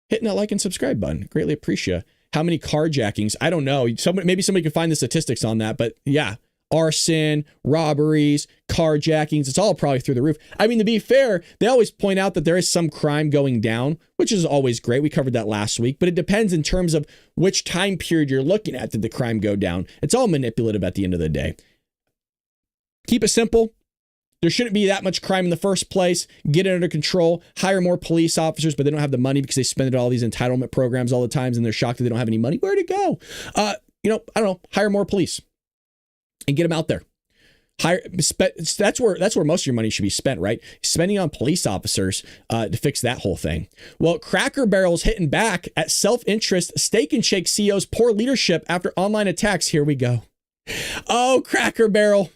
hitting that like and subscribe button. Greatly appreciate. How many carjackings? I don't know. Maybe somebody can find the statistics on that. But yeah, arson, robberies, carjackings, it's all probably through the roof. I mean, to be fair, they always point out that there is some crime going down, which is always great. We covered that last week, but it depends in terms of which time period you're looking at. Did the crime go down? It's all manipulative at the end of the day. Keep it simple. There shouldn't be that much crime in the first place. Get it under control. Hire more police officers, but they don't have the money because they spend it all these entitlement programs all the times, and they're shocked that they don't have any money. Where'd it go? I don't know. Hire more police and get them out there. That's where most of your money should be spent, right? Spending on police officers to fix that whole thing. Well, Cracker Barrel's hitting back at self-interest Steak and Shake CEO's poor leadership after online attacks. Here we go. Oh, Cracker Barrel.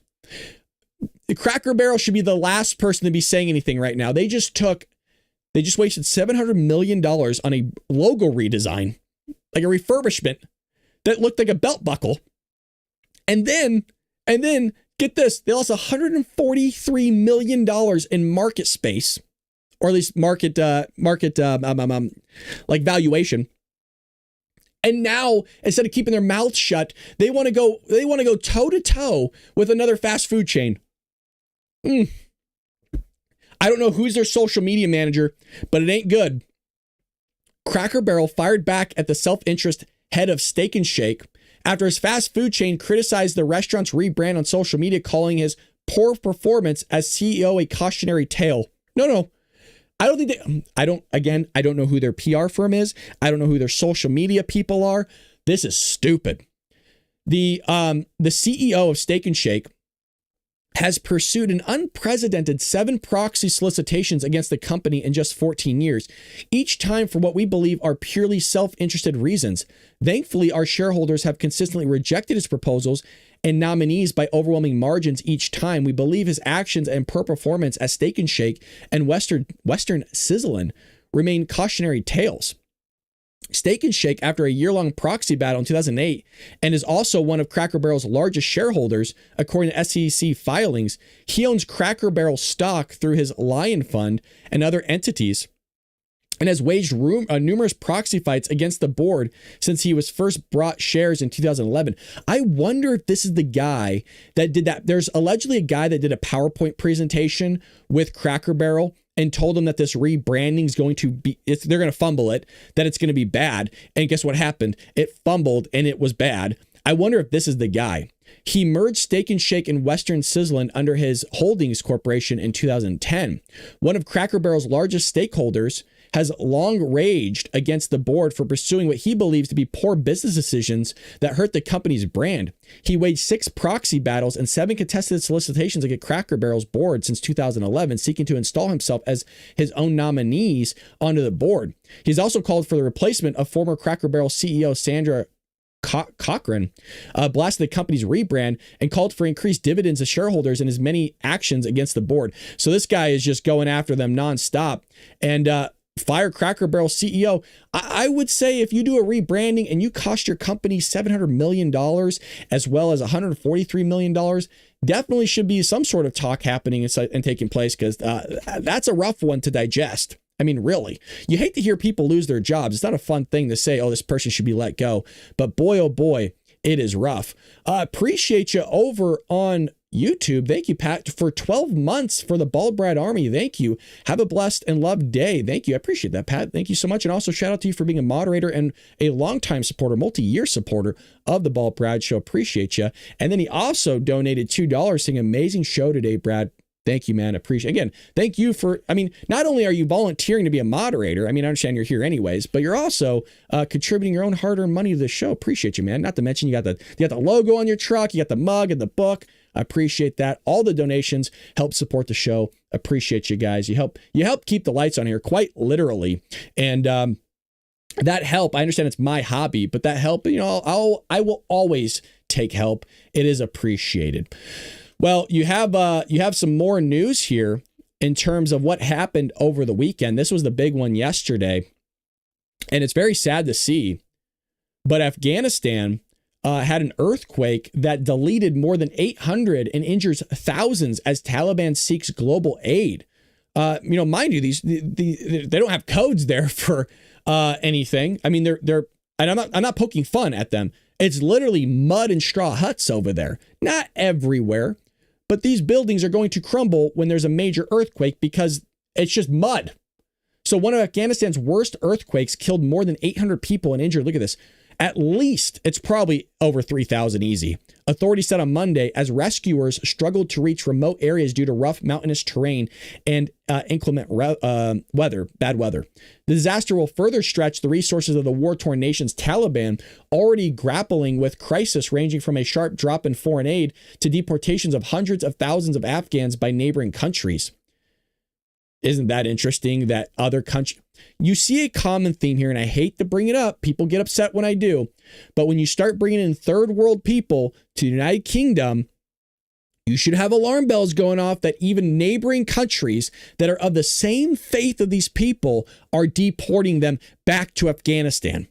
Cracker Barrel should be the last person to be saying anything right now. They just wasted $700 million on a logo redesign, like a refurbishment that looked like a belt buckle. And then get this, they lost $143 million in market space, or at least market like valuation. And now, instead of keeping their mouths shut, they want to go toe to toe with another fast food chain. I don't know who's their social media manager, but it ain't good. Cracker Barrel fired back at the self-interest head of Steak and Shake after his fast food chain criticized the restaurant's rebrand on social media, calling his poor performance as CEO a cautionary tale. No. I don't think I don't know who their PR firm is. I don't know who their social media people are. This is stupid. The CEO of Steak and Shake has pursued an unprecedented 7 proxy solicitations against the company in just 14 years, each time for what we believe are purely self-interested reasons. Thankfully, our shareholders have consistently rejected his proposals and nominees by overwhelming margins each time. We believe his actions and poor performance as Steak and Shake and Western Sizzlin' remain cautionary tales. Steak and Shake, after a year-long proxy battle in 2008, and is also one of Cracker Barrel's largest shareholders, according to SEC filings. He owns Cracker Barrel stock through his Lion Fund and other entities, and has waged numerous proxy fights against the board since he was first brought shares in 2011. I wonder if this is the guy that did that. There's allegedly a guy that did a PowerPoint presentation with Cracker Barrel and told them that this rebranding is going to be, they're going to fumble it, that it's going to be bad. And guess what happened? It fumbled and it was bad. I wonder if this is the guy. He merged Steak and Shake and Western Sizzlin' under his holdings corporation in 2010. One of Cracker Barrel's largest stakeholders has long raged against the board for pursuing what he believes to be poor business decisions that hurt the company's brand. He waged 6 proxy battles and 7 contested solicitations against Cracker Barrel's board since 2011, seeking to install himself as his own nominees onto the board. He's also called for the replacement of former Cracker Barrel CEO Sandra Cochran, blasted the company's rebrand and called for increased dividends to shareholders in his many actions against the board. So this guy is just going after them nonstop. And fire Cracker Barrel CEO. I would say if you do a rebranding and you cost your company $700 million as well as $143 million, definitely should be some sort of talk happening and taking place, because that's a rough one to digest. I mean, really, you hate to hear people lose their jobs. It's not a fun thing to say, oh, this person should be let go. But boy, oh boy, it is rough. Appreciate you over on YouTube. Thank you, Pat, for 12 months for the Bald Brad Army. Thank you. Have a blessed and loved day. Thank you. I appreciate that, Pat. Thank you so much. And also shout out to you for being a moderator and a longtime supporter, multi-year supporter of the Bald Brad Show. Appreciate you. And then he also donated $2 saying, amazing show today, Brad. Thank you, man. Appreciate. Again, thank you for, I mean, not only are you volunteering to be a moderator, I mean, I understand you're here anyways, but you're also contributing your own hard-earned money to the show. Appreciate you, man. Not to mention you got the logo on your truck, you got the mug and the book. I appreciate that. All the donations help support the show. Appreciate you guys. You help keep the lights on here, quite literally. And that help, I understand it's my hobby, but that help, you know, I will always take help. It is appreciated. Well, you have some more news here in terms of what happened over the weekend. This was the big one yesterday, and it's very sad to see. But Afghanistan, had an earthquake that deleted more than 800 and injures thousands as Taliban seeks global aid. Mind you, they don't have codes there for anything. I mean, they're and I'm not poking fun at them. It's literally mud and straw huts over there. Not everywhere, but these buildings are going to crumble when there's a major earthquake because it's just mud. So one of Afghanistan's worst earthquakes killed more than 800 people and injured. Look at this. At least it's probably over 3,000 easy. Authorities said on Monday as rescuers struggled to reach remote areas due to rough mountainous terrain and inclement bad weather. The disaster will further stretch the resources of the war-torn nation's Taliban, already grappling with crisis ranging from a sharp drop in foreign aid to deportations of hundreds of thousands of Afghans by neighboring countries. Isn't that interesting that other countries... You see a common theme here, and I hate to bring it up. People get upset when I do. But when you start bringing in third world people to the United Kingdom, you should have alarm bells going off that even neighboring countries that are of the same faith of these people are deporting them back to Afghanistan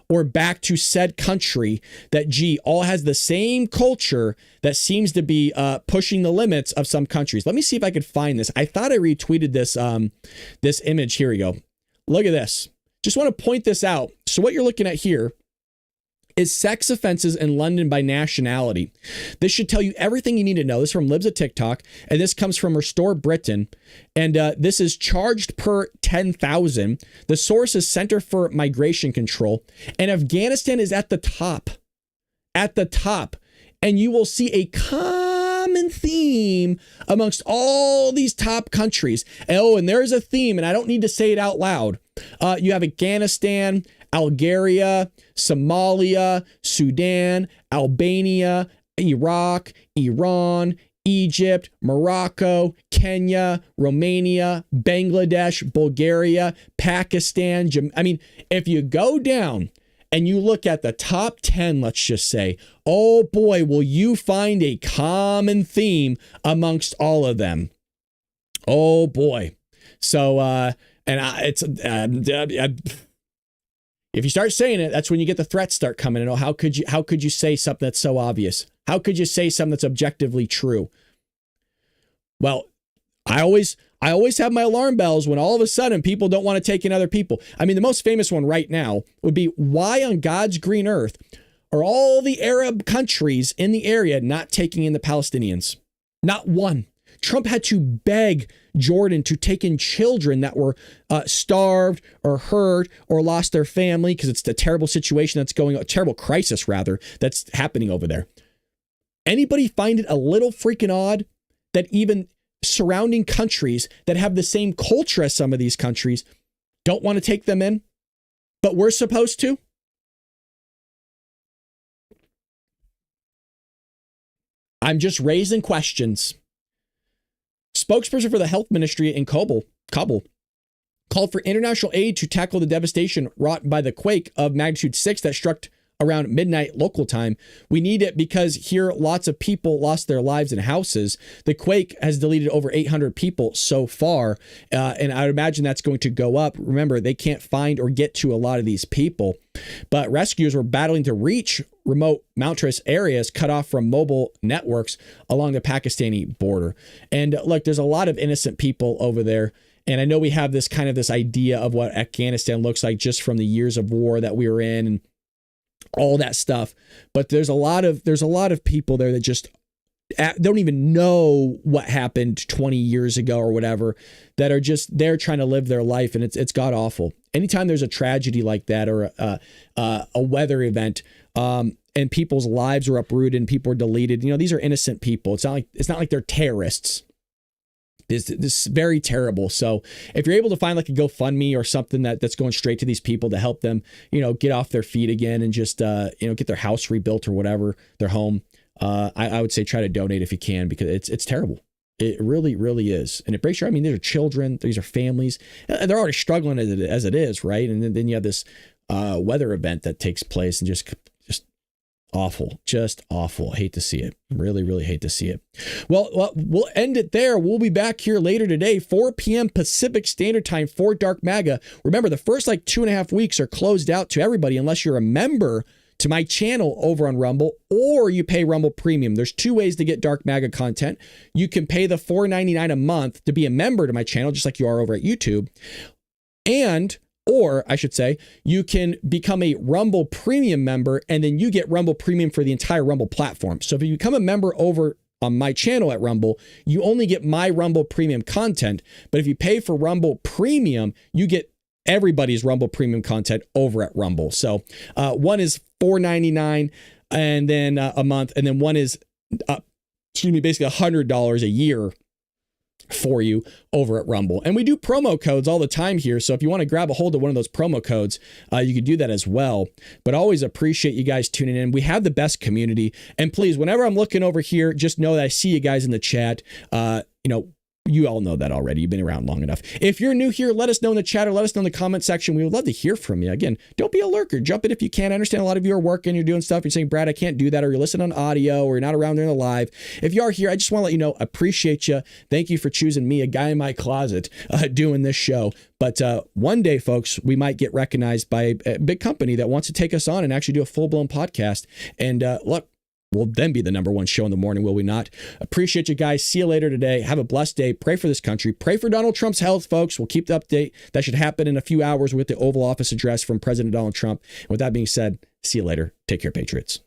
or back to said country that, all has the same culture that seems to be pushing the limits of some countries. Let me see if I could find this. I thought I retweeted this, this image. Here we go. Look at this. Just want to point this out. So what you're looking at here is sex offenses in London by nationality. This should tell you everything you need to know. This is from Libs of TikTok, and this comes from Restore Britain. And this is charged per 10,000. The source is Center for Migration Control. And Afghanistan is at the top. At the top. And you will see a common theme amongst all these top countries. And there's a theme, and I don't need to say it out loud. You have Afghanistan, Algeria, Somalia, Sudan, Albania, Iraq, Iran, Egypt, Morocco, Kenya, Romania, Bangladesh, Bulgaria, Pakistan. I mean, if you go down and you look at the top 10, let's just say, oh boy, will you find a common theme amongst all of them. Oh boy. So, if you start saying it, that's when you get the threats start coming in. Oh, how could you say something that's so obvious? How could you say something that's objectively true? Well, I always have my alarm bells when all of a sudden people don't want to take in other people. I mean, the most famous one right now would be, why on God's green earth are all the Arab countries in the area not taking in the Palestinians? Not one. Trump had to beg Jordan to take in children that were starved or hurt or lost their family because it's a terrible situation that's going on, a terrible crisis rather, that's happening over there. Anybody find it a little freaking odd that even surrounding countries that have the same culture as some of these countries don't want to take them in, but we're supposed to? I'm just raising questions. Spokesperson for the health ministry in Kabul called for international aid to tackle the devastation wrought by the quake of magnitude 6 that struck around midnight local time. We need it because here lots of people lost their lives in houses. The quake has deleted over 800 people so far, and I would imagine that's going to go up. Remember, they can't find or get to a lot of these people, but rescuers were battling to reach remote mountainous areas cut off from mobile networks along the Pakistani border. And look, there's a lot of innocent people over there. And I know we have this idea of what Afghanistan looks like just from the years of war that we were in and all that stuff. But there's a lot of people there that just don't even know what happened 20 years ago or whatever, that are just there trying to live their life. And it's god awful. Anytime there's a tragedy like that or a weather event, and people's lives are uprooted and people are deleted, these are innocent people. It's not like they're terrorists. This is very terrible. So if you're able to find like a GoFundMe or something that's going straight to these people to help them, get off their feet again and just, get their house rebuilt or whatever, their home, I would say try to donate if you can, because it's terrible. It really, really is. And it breaks your, these are children, these are families, they're already struggling as it is. Right. And then you have this weather event that takes place and just awful, just awful. Hate to see it. Really, really hate to see it. Well, we'll end it there. We'll be back here later today, 4 p.m. Pacific Standard Time for Dark MAGA. Remember, the first 2.5 weeks are closed out to everybody unless you're a member to my channel over on Rumble, or you pay Rumble Premium. There's two ways to get Dark MAGA content. You can pay the $4.99 a month to be a member to my channel, just like you are over at YouTube. Or I should say, you can become a Rumble Premium member, and then you get Rumble Premium for the entire Rumble platform. So if you become a member over on my channel at Rumble, you only get my Rumble Premium content. But if you pay for Rumble Premium, you get everybody's Rumble Premium content over at Rumble. So one is $4.99 and then a month, and then one is basically $100 a year for you over at Rumble. And we do promo codes all the time here. So if you want to grab a hold of one of those promo codes, you can do that as well. But always appreciate you guys tuning in. We have the best community. And please, whenever I'm looking over here, just know that I see you guys in the chat. You all know that already. You've been around long enough. If you're new here, let us know in the chat or let us know in the comment section. We would love to hear from you. Again, don't be a lurker. Jump in if you can. I understand a lot of you are working, you're doing stuff. You're saying, Brad, I can't do that. Or you're listening on audio or you're not around during the live. If you are here, I just want to let you know, appreciate you. Thank you for choosing me, a guy in my closet, doing this show. But one day, folks, we might get recognized by a big company that wants to take us on and actually do a full-blown podcast. And look, we'll then be the #1 show in the morning, will we not? Appreciate you guys. See you later today. Have a blessed day. Pray for this country. Pray for Donald Trump's health, folks. We'll keep the update. That should happen in a few hours with the Oval Office address from President Donald Trump. And with that being said, see you later. Take care, Patriots.